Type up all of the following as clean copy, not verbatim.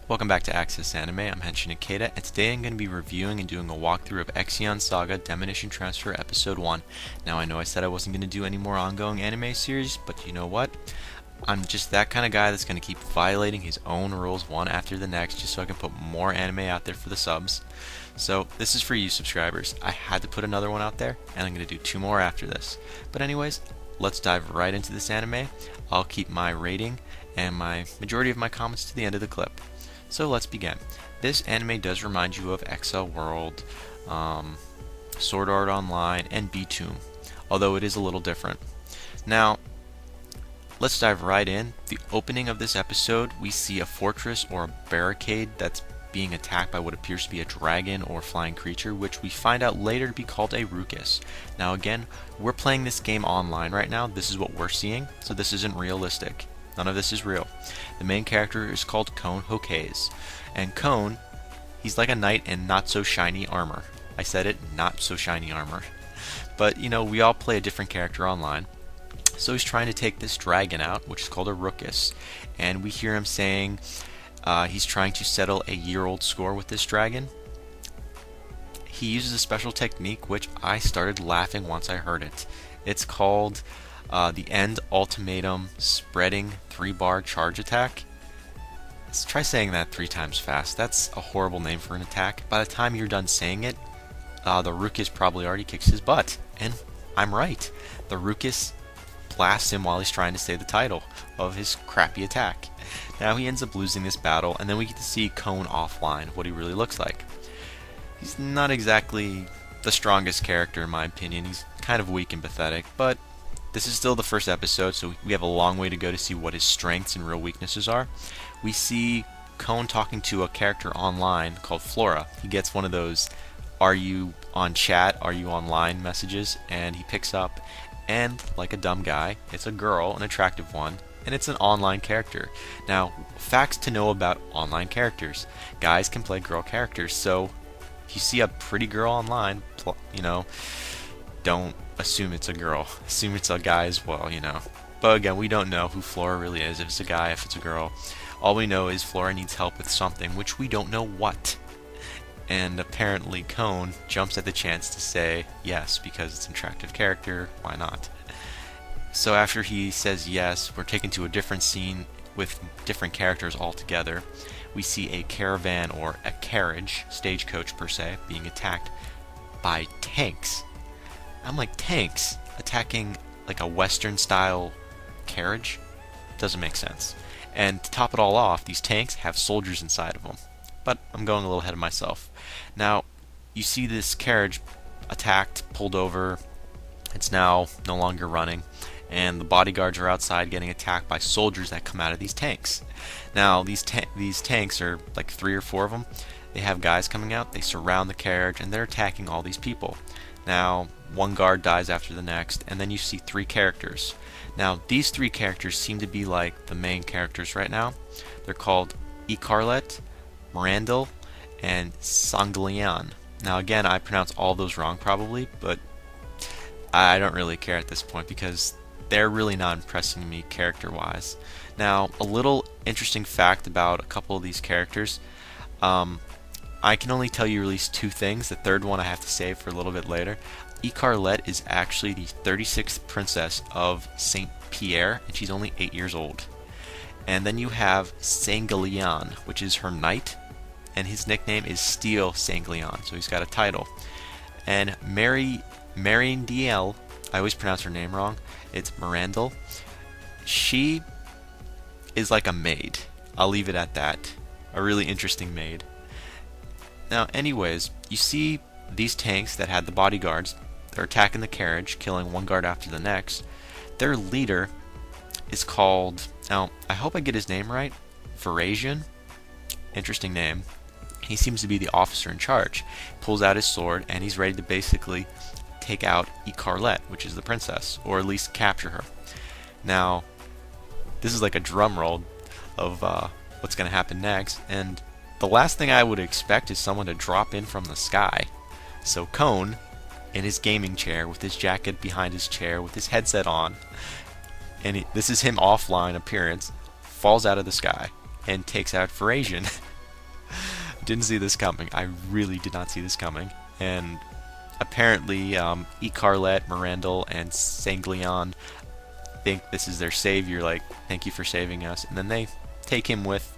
Welcome back to Access Anime. I'm Henshin Ikeda, and today I'm going to be reviewing and doing a walkthrough of Ixion Saga Demolition Transfer Episode 1. Now, I know I said I wasn't going to do any more ongoing anime series, but you know what? I'm just that kind of guy that's going to keep violating his own rules one after the next just so I can put more anime out there for the subs. So, this is for you subscribers. I had to put another one out there, and I'm going to do 2 more after this. But anyways, let's dive right into this anime. I'll keep my rating and my majority of my comments to the end of the clip. So let's begin. This anime does remind you of Excel World, Sword Art Online, and B-Tomb, although it is a little different. Now, let's dive right in. The opening of this episode, we see a fortress or a barricade that's being attacked by what appears to be a dragon or flying creature, which we find out later to be called a Rukus. Now again, we're playing this game online right now. This is what we're seeing, so this isn't realistic. None of this is real. The main character is called Kon Hokage. And Kon, he's like a knight in not so shiny armor. I said it, not so shiny armor. But, you know, we all play a different character online. So he's trying to take this dragon out, which is called a Rukus. And we hear him saying he's trying to settle a year-old score with this dragon. He uses a special technique, which I started laughing once I heard it. It's called the End Ultimatum Spreading 3-Bar Charge Attack. Let's try saying that 3 times fast. That's a horrible name for an attack. By the time you're done saying it, the Rukus probably already kicks his butt. And I'm right. The Rukus blasts him while he's trying to say the title of his crappy attack. Now he ends up losing this battle, and then we get to see Kon offline, what he really looks like. He's not exactly the strongest character in my opinion. He's kind of weak and pathetic, but this is still the first episode, so we have a long way to go to see what his strengths and real weaknesses are. We see Kon talking to a character online called Flora. He gets one of those, "Are you on chat? Are you online?" messages, and he picks up, and like a dumb guy, it's a girl, an attractive one, and it's an online character. Now, facts to know about online characters. Guys can play girl characters, so if you see a pretty girl online, you know, don't assume it's a girl. Assume it's a guy as well, you know. But again, we don't know who Flora really is, if it's a guy, if it's a girl. All we know is Flora needs help with something, which we don't know what. And apparently Kon jumps at the chance to say yes, because it's an attractive character, why not? So after he says yes, we're taken to a different scene with different characters altogether. We see a caravan, or a carriage, stagecoach per se, being attacked by tanks. I'm like, tanks attacking like a Western style carriage? Doesn't make sense. And to top it all off, these tanks have soldiers inside of them. But I'm going a little ahead of myself. Now, you see this carriage attacked, pulled over. It's now no longer running. And the bodyguards are outside getting attacked by soldiers that come out of these tanks. Now, these tanks are like 3 or 4 of them. They have guys coming out, they surround the carriage, and they're attacking all these people. Now, one guard dies after the next, and then you see 3 characters. Now, these 3 characters seem to be like the main characters right now. They're called Icarlet, Mirandel, and Sanglian. Now, again, I pronounce all those wrong probably, but I don't really care at this point because they're really not impressing me character-wise. Now, a little interesting fact about a couple of these characters. I can only tell you at least 2 things. The third one I have to save for a little bit later. Icarlet is actually the 36th princess of Saint Pierre, and she's only 8 years old. And then you have Sanglian, which is her knight, and his nickname is Steel Sanglian, so he's got a title. And Marindiel, I always pronounce her name wrong, it's Mirandel. She is like a maid. I'll leave it at that. A really interesting maid. Now, anyways, you see these tanks that had the bodyguards. They're attacking the carriage, killing one guard after the next. Their leader is called, now, I hope I get his name right, Verasian. Interesting name. He seems to be the officer in charge. Pulls out his sword, and he's ready to basically take out Icarlet, which is the princess, or at least capture her. Now, this is like a drum roll of what's going to happen next, and the last thing I would expect is someone to drop in from the sky. So Kon, in his gaming chair, with his jacket behind his chair, with his headset on, and this is him offline appearance, falls out of the sky and takes out Frasian. Didn't see this coming. I really did not see this coming. And apparently, Icarlet, Mirandel, and Sanglion think this is their savior, like, thank you for saving us. And then they take him with,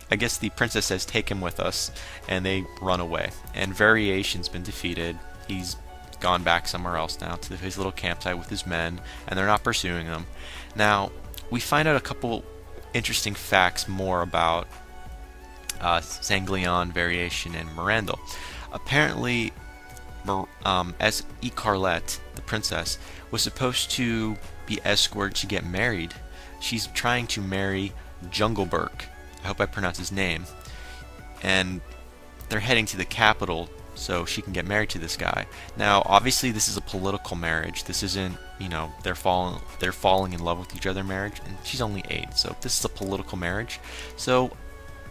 I guess the princess says, take him with us, and they run away. And Variation's been defeated. He's gone back somewhere else now to his little campsite with his men, and they're not pursuing them. Now, we find out a couple interesting facts more about Sanglion, Variation, and Mirandel. Apparently, as Icarlet, the princess, was supposed to be escorted to get married. She's trying to marry Jungleberg. I hope I pronounce his name. And they're heading to the capital so she can get married to this guy. Now, obviously, this is a political marriage. This isn't, they're falling in love with each other marriage, and she's only 8, so this is a political marriage. So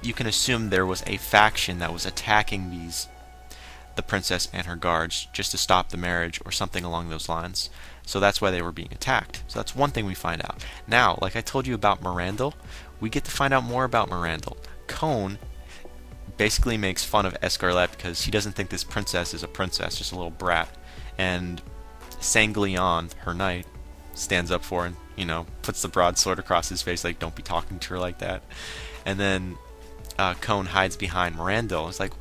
you can assume there was a faction that was attacking the princess and her guards just to stop the marriage or something along those lines. So that's why they were being attacked. So that's one thing we find out. Now, like I told you about Mirandel, we get to find out more about Mirandel. Cone basically makes fun of Escarlet because he doesn't think this princess is a princess, just a little brat. And Sanglion, her knight, stands up for her and, puts the broadsword across his face, like, don't be talking to her like that. And then Cone hides behind Mirandel. It's like,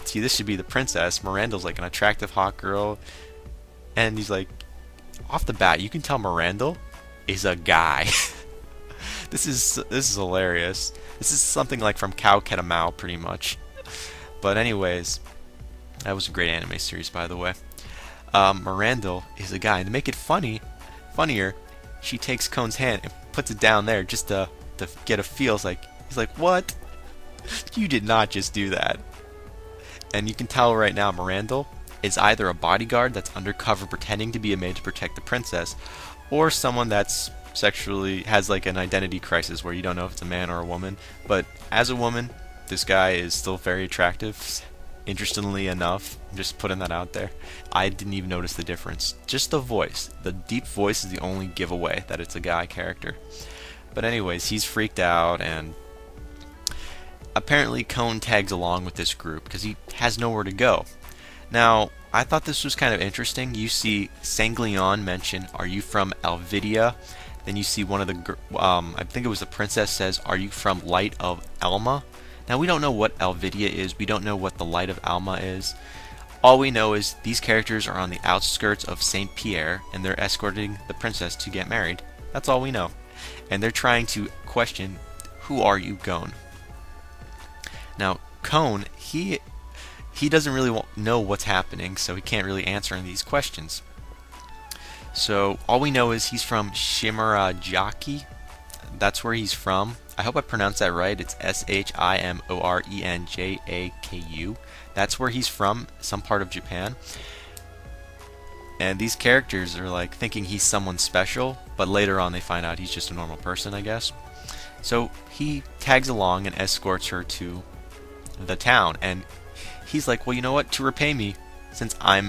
see, this should be the princess. Mirandel's like an attractive, hot girl. And he's like, off the bat, you can tell Mirandel is a guy. This is hilarious. This is something like from Cow Ketamau, pretty much. But anyways, that was a great anime series, by the way. Mirandel is a guy. And to make it funnier, she takes Cone's hand and puts it down there just to get a feel. He's like, what? You did not just do that. And you can tell right now, Mirandel is either a bodyguard that's undercover pretending to be a maid to protect the princess, or someone that's has like an identity crisis where you don't know if it's a man or a woman. But as a woman, this guy is still very attractive. Interestingly enough, I'm just putting that out there. I didn't even notice the difference. Just the voice. The deep voice is the only giveaway that it's a guy character. But anyways, he's freaked out, and apparently Cone tags along with this group because he has nowhere to go. Now, I thought this was kind of interesting. You see Sanglion mention, are you from Elvidia? Then you see one of the, I think it was the princess says, are you from Light of Alma? Now, we don't know what Elvidia is. We don't know what the Light of Alma is. All we know is these characters are on the outskirts of St. Pierre, and they're escorting the princess to get married. That's all we know. And they're trying to question, who are you, Gon? Now, Cone, he doesn't really know what's happening, so he can't really answer any of these questions. So all we know is he's from Shimurajaki. That's where he's from. I hope I pronounced that right. It's Shimorenjaku. That's where he's from, some part of Japan. And these characters are like thinking he's someone special, but later on they find out he's just a normal person, I guess. So he tags along and escorts her to the town, and he's like, well, you know what, to repay me, since I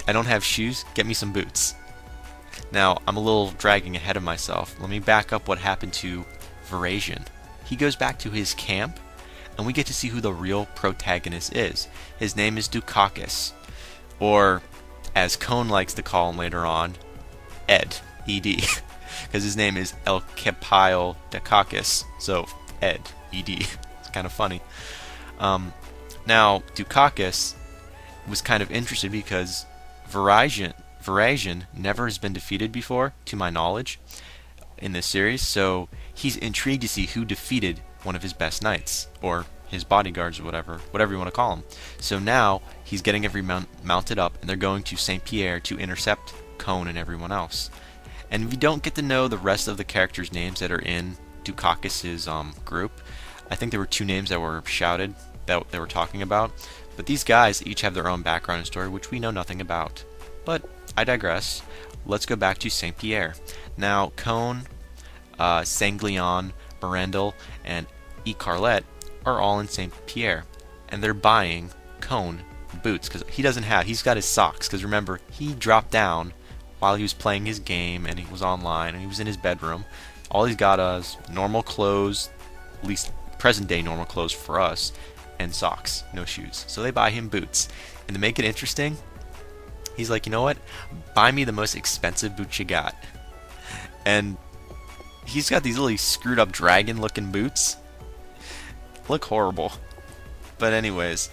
don't have shoes, get me some boots. Now, I'm a little dragging ahead of myself. Let me back up what happened to Varasian. He goes back to his camp, and we get to see who the real protagonist is. His name is Dukakis, or as Cone likes to call him later on, Ed, E-D, because his name is Elkepile Dukakis, so Ed, E-D. It's kind of funny. Now, Dukakis was kind of interested because Varasian never has been defeated before, to my knowledge, in this series, so he's intrigued to see who defeated one of his best knights, or his bodyguards, or whatever you want to call him. So now, he's getting everyone mounted up, and they're going to St. Pierre to intercept Cone and everyone else. And we don't get to know the rest of the characters' names that are in Dukakis' group. I think there were 2 names that were shouted that they were talking about, but these guys each have their own background and story, which we know nothing about. But I digress. Let's go back to St. Pierre. Now, Cone, Sanglion, Mirandel, and Icarlet are all in St. Pierre, and they're buying Cone boots because he's got his socks, because remember, he dropped down while he was playing his game and he was online and he was in his bedroom. All he's got is normal clothes, at least present day normal clothes for us, and socks, no shoes. So they buy him boots. And to make it interesting, he's like, you know what? Buy me the most expensive boots you got. And he's got these really screwed up dragon looking boots. Look horrible. But anyways,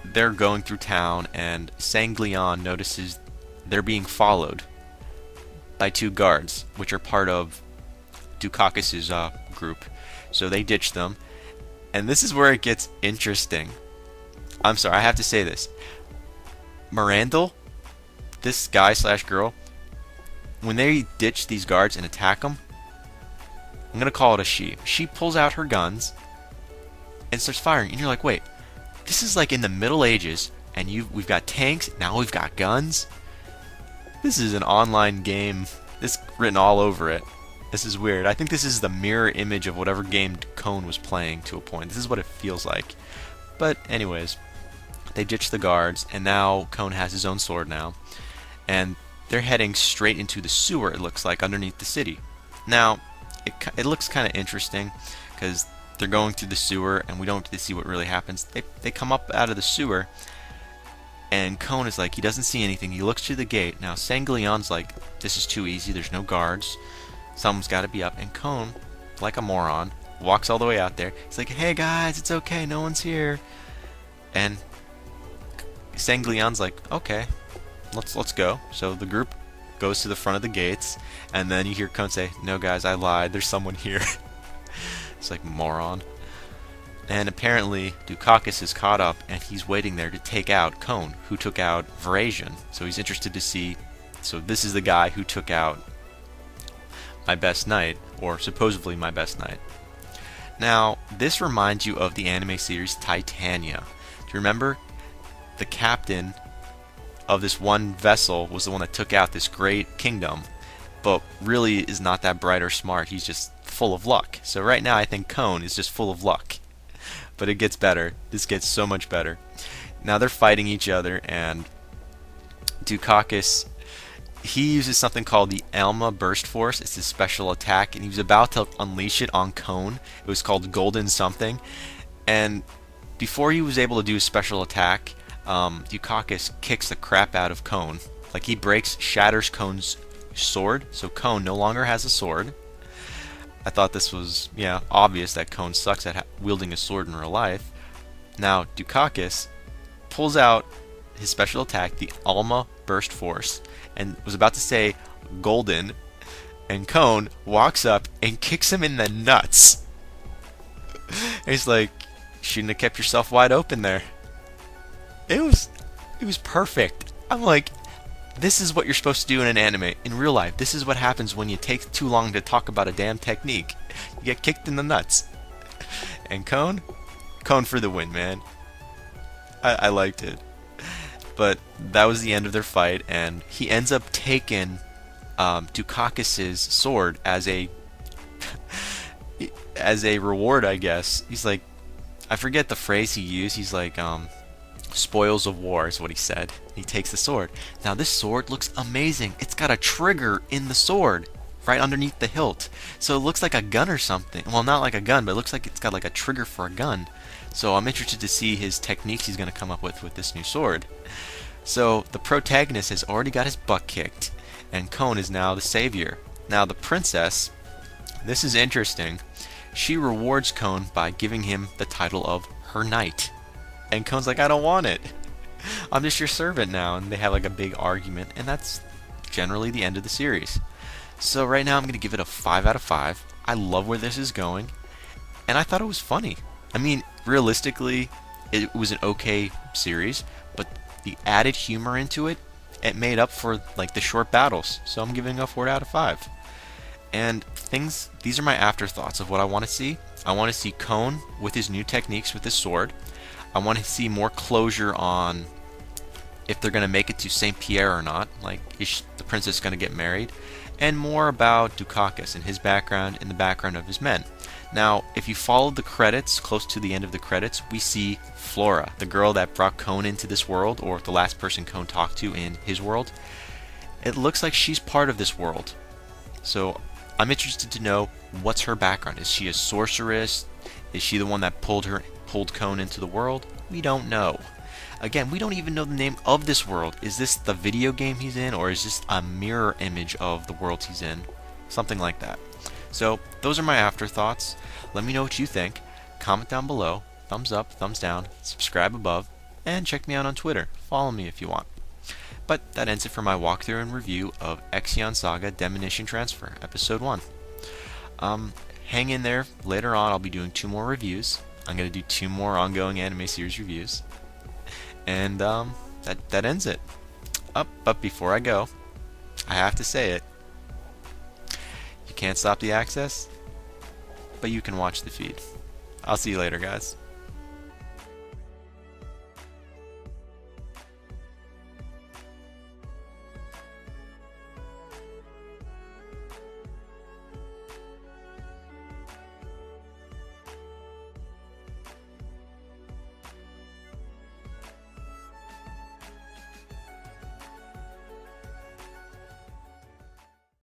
they're going through town, and Sanglion notices they're being followed by two guards, which are part of Dukakis's group. So they ditch them, and this is where it gets interesting. I'm sorry, I have to say this. Mirandel, this guy slash girl, when they ditch these guards and attack them, I'm gonna call it a she. She pulls out her guns and starts firing, and you're like, wait, this is like in the Middle Ages, and we've got tanks, now we've got guns. This is an online game. This written all over it. This is weird. I think this is the mirror image of whatever game Cone was playing to a point. This is what it feels like. But anyways, they ditch the guards, and now Cone has his own sword now, and they're heading straight into the sewer, it looks like, underneath the city. Now, it looks kind of interesting, because they're going through the sewer, and we don't get to see what really happens. They come up out of the sewer, and Cone is like, he doesn't see anything. He looks through the gate. Now, Sanglion's like, this is too easy. There's no guards. Someone's got to be up. And Cone, like a moron, walks all the way out there. He's like, hey, guys, it's okay. No one's here. And Sanglion's like, okay, let's go. So the group goes to the front of the gates, and then you hear Cone say, no, guys, I lied. There's someone here. It's like, moron. And apparently, Dukakis is caught up, and he's waiting there to take out Cone, who took out Verasion. So he's interested to see, so this is the guy who took out my best knight, or supposedly my best knight. Now, this reminds you of the anime series Titania. Do you remember? The captain of this one vessel was the one that took out this great kingdom, but really is not that bright or smart. He's just full of luck. So right now, I think Cone is just full of luck. But it gets better. This gets so much better. Now they're fighting each other, and Dukakis, he uses something called the Alma Burst Force. It's his special attack, and he was about to unleash it on Cone. It was called Golden something. And before he was able to do his special attack, Dukakis kicks the crap out of Cone. Like, he shatters Cone's sword, so Cone no longer has a sword. I thought this was, obvious that Cone sucks at wielding a sword in real life. Now, Dukakis pulls out his special attack, the Alma Burst Force, and was about to say Golden, and Cone walks up and kicks him in the nuts. And he's like, shouldn't have kept yourself wide open there. It was perfect. I'm like, this is what you're supposed to do in an anime. In real life, this is what happens when you take too long to talk about a damn technique. You get kicked in the nuts. And Cone for the win, man. I liked it. But that was the end of their fight, and he ends up taking Dukakis' sword as a reward, I guess. He's like, I forget the phrase he used. He's like, spoils of war is what he said. He takes the sword. Now this sword looks amazing. It's got a trigger in the sword right underneath the hilt. So it looks like a gun or something. Well, not like a gun, but it looks like it's got like a trigger for a gun. So I'm interested to see his techniques he's going to come up with this new sword. So the protagonist has already got his butt kicked, and Cone is now the savior. Now the princess, this is interesting. She rewards Cone by giving him the title of her knight. And Cone's like, I don't want it. I'm just your servant now. And they have like a big argument, and that's generally the end of the series. So right now I'm going to give it a 5 out of 5. I love where this is going, and I thought it was funny. I mean, realistically, it was an okay series, but the added humor into it, it made up for like the short battles. So I'm giving it a 4 out of 5. And these are my afterthoughts of what I want to see. I want to see Cone with his new techniques with his sword. I want to see more closure on if they're going to make it to St. Pierre or not. Like, is the princess going to get married? And more about Dukakis and his background and the background of his men. Now, if you follow the credits, close to the end of the credits, we see Flora, the girl that brought Cone into this world, or the last person Cone talked to in his world. It looks like she's part of this world. So I'm interested to know What's her background? Is she a sorceress? Is she the one that pulled Cone into the world? We don't know. Again, we don't even know the name of this world. Is this the video game he's in, or is this a mirror image of the world he's in? Something like that. So, those are my afterthoughts. Let me know what you think. Comment down below. Thumbs up, thumbs down, subscribe above, and check me out on Twitter. Follow me if you want. But that ends it for my walkthrough and review of Ixion Saga Demolition Transfer, Episode 1. Hang in there. Later on, I'll be doing 2 more reviews. I'm going to do 2 more ongoing anime series reviews. And that ends it. But before I go, I have to say it. You can't stop the access, but you can watch the feed. I'll see you later, guys.